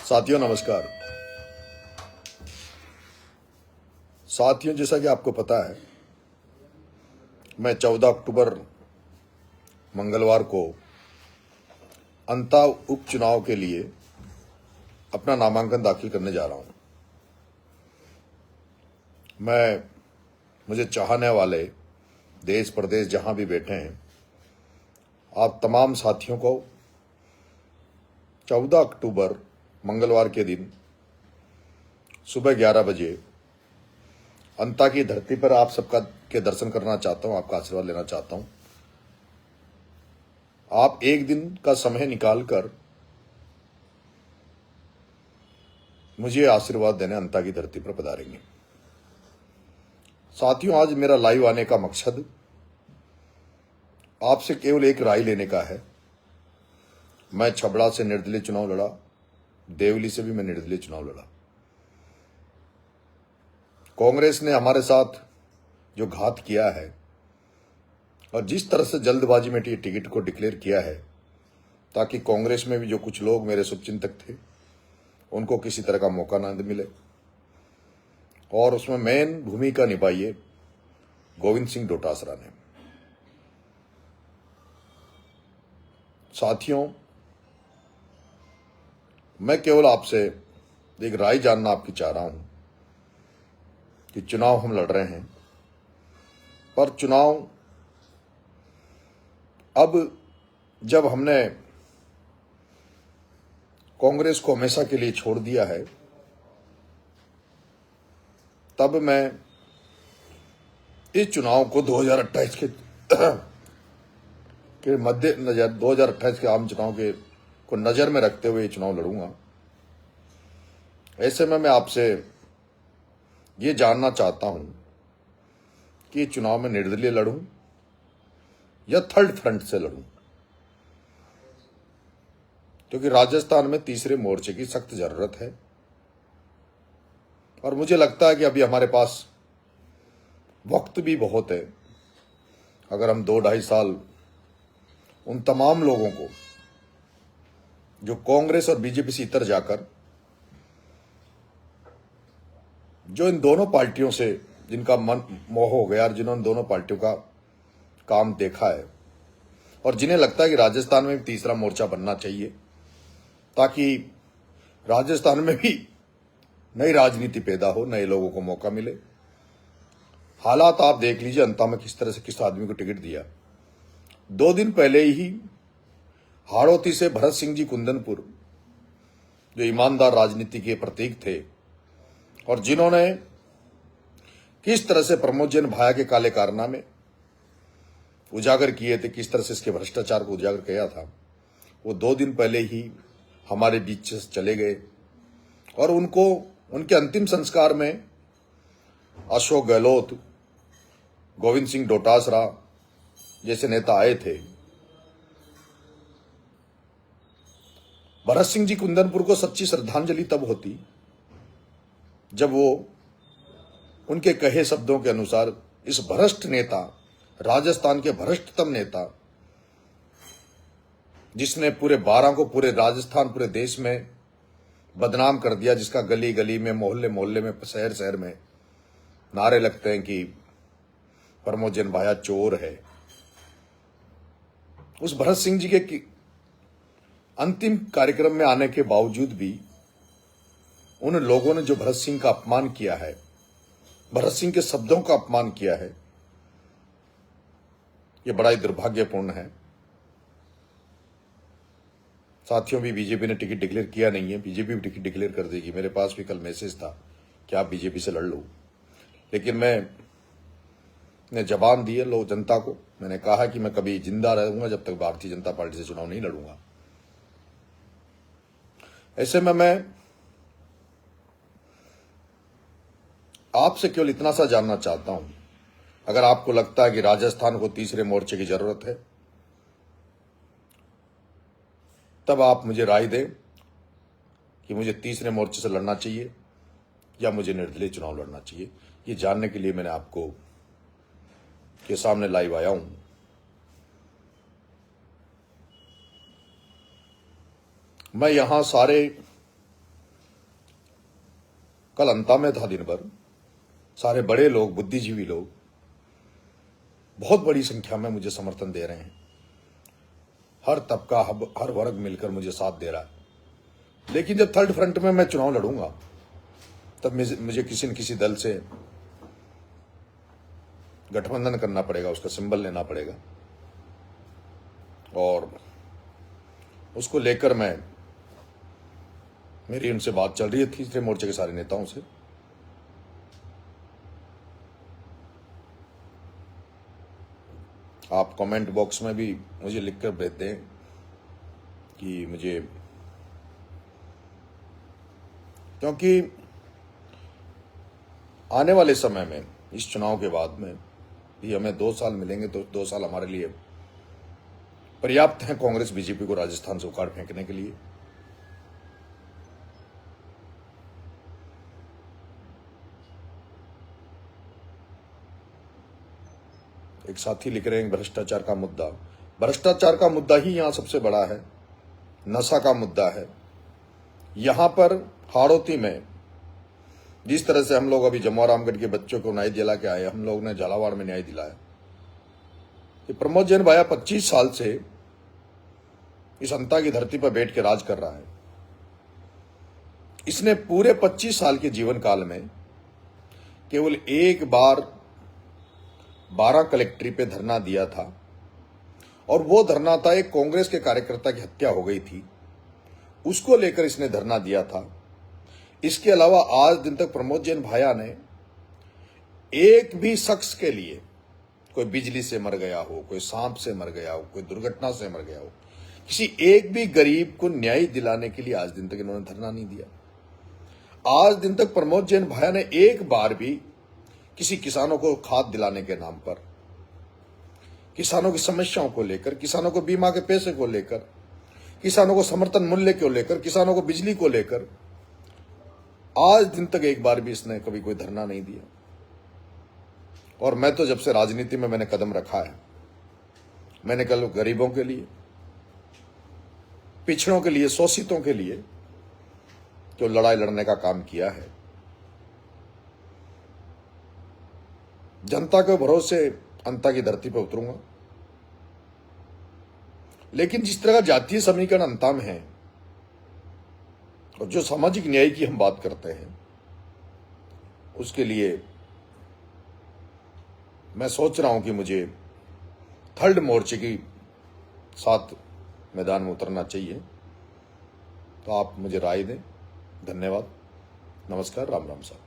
साथियों नमस्कार। साथियों, जैसा कि आपको पता है, मैं 14 अक्टूबर मंगलवार को अंता उपचुनाव के लिए अपना नामांकन दाखिल करने जा रहा हूं। मुझे चाहने वाले देश प्रदेश जहां भी बैठे हैं, आप तमाम साथियों को 14 अक्टूबर मंगलवार के दिन सुबह 11 बजे अंता की धरती पर आप सबका के दर्शन करना चाहता हूं, आपका आशीर्वाद लेना चाहता हूं। आप एक दिन का समय निकालकर मुझे आशीर्वाद देने अंता की धरती पर पधारेंगे। साथियों, आज मेरा लाइव आने का मकसद आपसे केवल एक राय लेने का है। मैं छबड़ा से निर्दलीय चुनाव लड़ा, देवली से भी मैं निर्दलीय चुनाव लड़ा। कांग्रेस ने हमारे साथ जो घात किया है और जिस तरह से जल्दबाजी में टिकट को डिक्लेयर किया है, ताकि कांग्रेस में भी जो कुछ लोग मेरे शुभचिंतक थे उनको किसी तरह का मौका न मिले, और उसमें मेन भूमिका निभाई है गोविंद सिंह डोटासरा ने। साथियों, मैं केवल आपसे एक राय जानना आपकी चाह रहा हूं कि चुनाव हम लड़ रहे हैं, पर चुनाव अब जब हमने कांग्रेस को हमेशा के लिए छोड़ दिया है, तब मैं इस चुनाव को 2028 के मध्य नजर 2028 के आम चुनाव के को नजर में रखते हुए चुनाव लड़ूंगा। ऐसे में मैं आपसे ये जानना चाहता हूं कि चुनाव में निर्दलीय लड़ूं या थर्ड फ्रंट से लड़ूं, क्योंकि राजस्थान में तीसरे मोर्चे की सख्त जरूरत है। और मुझे लगता है कि अभी हमारे पास वक्त भी बहुत है। अगर हम 2-2.5 साल उन तमाम लोगों को जो कांग्रेस और बीजेपी से इतर जाकर, जो इन दोनों पार्टियों से जिनका मन मोह हो गया और जिन्होंने दोनों पार्टियों का काम देखा है, और जिन्हें लगता है कि राजस्थान में भी तीसरा मोर्चा बनना चाहिए ताकि राजस्थान में भी नई राजनीति पैदा हो, नए लोगों को मौका मिले। हालात आप देख लीजिए, अंता में किस तरह से किस आदमी को टिकट दिया। 2 दिन पहले ही हाड़ौती से भरत सिंह जी कुंदनपुर, जो ईमानदार राजनीति के प्रतीक थे और जिन्होंने किस तरह से प्रमोद जैन भाया के काले कारनामे उजागर किए थे, किस तरह से इसके भ्रष्टाचार को उजागर किया था, वो 2 दिन पहले ही हमारे बीच से चले गए। और उनको उनके अंतिम संस्कार में अशोक गहलोत, गोविंद सिंह डोटासरा जैसे नेता आए थे। भरत सिंह जी कुंदनपुर को सच्ची श्रद्धांजलि तब होती जब वो उनके कहे शब्दों के अनुसार इस भ्रष्ट नेता, राजस्थान के भ्रष्टतम नेता, जिसने पूरे 12 को, पूरे राजस्थान, पूरे देश में बदनाम कर दिया, जिसका गली गली में, मोहल्ले मोहल्ले में, शहर शहर में नारे लगते हैं कि प्रमोद जैन भाया चोर है, उस भरत सिंह जी के अंतिम कार्यक्रम में आने के बावजूद भी उन लोगों ने जो भरत सिंह का अपमान किया है, भरत सिंह के शब्दों का अपमान किया है, यह बड़ा ही दुर्भाग्यपूर्ण है। साथियों, भी बीजेपी ने टिकट डिक्लेयर किया नहीं है, बीजेपी भी टिकट डिक्लेयर कर देगी। मेरे पास भी कल मैसेज था कि आप बीजेपी से लड़ लो, लेकिन मैंने जबान दी है लोग जनता को। मैंने कहा कि मैं कभी जिंदा रहूंगा जब तक भारतीय जनता पार्टी से चुनाव नहीं लड़ूंगा। ऐसे में मैं आपसे केवल इतना सा जानना चाहता हूं, अगर आपको लगता है कि राजस्थान को तीसरे मोर्चे की जरूरत है, तब आप मुझे राय दें कि मुझे तीसरे मोर्चे से लड़ना चाहिए या मुझे निर्दलीय चुनाव लड़ना चाहिए। ये जानने के लिए मैंने आपको के सामने लाइव आया हूं। मैं यहां सारे कल अंता में था दिन भर, सारे बड़े लोग, बुद्धिजीवी लोग बहुत बड़ी संख्या में मुझे समर्थन दे रहे हैं। हर तबका, हर वर्ग मिलकर मुझे साथ दे रहा है। लेकिन जब थर्ड फ्रंट में मैं चुनाव लड़ूंगा तब मुझे किसी न किसी दल से गठबंधन करना पड़ेगा, उसका सिंबल लेना पड़ेगा, और उसको लेकर मेरी उनसे बात चल रही है तीसरे मोर्चे के सारे नेताओं से। आप कमेंट बॉक्स में भी मुझे लिखकर भेज दें कि मुझे, क्योंकि आने वाले समय में इस चुनाव के बाद में भी हमें 2 साल मिलेंगे, तो 2 साल हमारे लिए पर्याप्त हैं कांग्रेस बीजेपी को राजस्थान से उखाड़ फेंकने के लिए। एक साथी लिख रहे हैं भ्रष्टाचार का मुद्दा, भ्रष्टाचार का मुद्दा ही यहां सबसे बड़ा है, नशा का मुद्दा है। यहां पर हाड़ौती में जिस तरह से हम लोग अभी जमुआ रामगढ़ के बच्चों को न्याय दिला के आए, हम लोग ने झालावाड़ में न्याय दिलाया कि प्रमोद जैन भाया 25 साल से इस अंता की धरती पर बैठ के राज कर रहा है। इसने पूरे 25 साल के जीवन काल में केवल एक बार 12 कलेक्ट्री पे धरना दिया था, और वो धरना था एक कांग्रेस के कार्यकर्ता की हत्या हो गई थी, उसको लेकर इसने धरना दिया था। इसके अलावा आज दिन तक प्रमोद जैन भाया ने एक भी शख्स के लिए, कोई बिजली से मर गया हो, कोई सांप से मर गया हो, कोई दुर्घटना से मर गया हो, किसी एक भी गरीब को न्याय दिलाने के लिए आज दिन तक इन्होंने धरना नहीं दिया। आज दिन तक प्रमोद जैन भाया ने एक बार भी किसी किसानों को खाद दिलाने के नाम पर, किसानों की समस्याओं को लेकर, किसानों को बीमा के पैसे को लेकर, किसानों को समर्थन मूल्य को लेकर, किसानों को बिजली को लेकर, आज दिन तक एक बार भी इसने कभी कोई धरना नहीं दिया। और मैं तो जब से राजनीति में मैंने कदम रखा है, मैंने कल गरीबों के लिए, पिछड़ों के लिए, शोषितों के लिए जो लड़ाई लड़ने का काम किया है। जनता के भरोसे अंता की धरती पर उतरूंगा। लेकिन जिस तरह का जातीय समीकरण अंता में है और जो सामाजिक न्याय की हम बात करते हैं, उसके लिए मैं सोच रहा हूं कि मुझे थर्ड मोर्चे की साथ मैदान में उतरना चाहिए। तो आप मुझे राय दें। धन्यवाद, नमस्कार, राम राम साहब।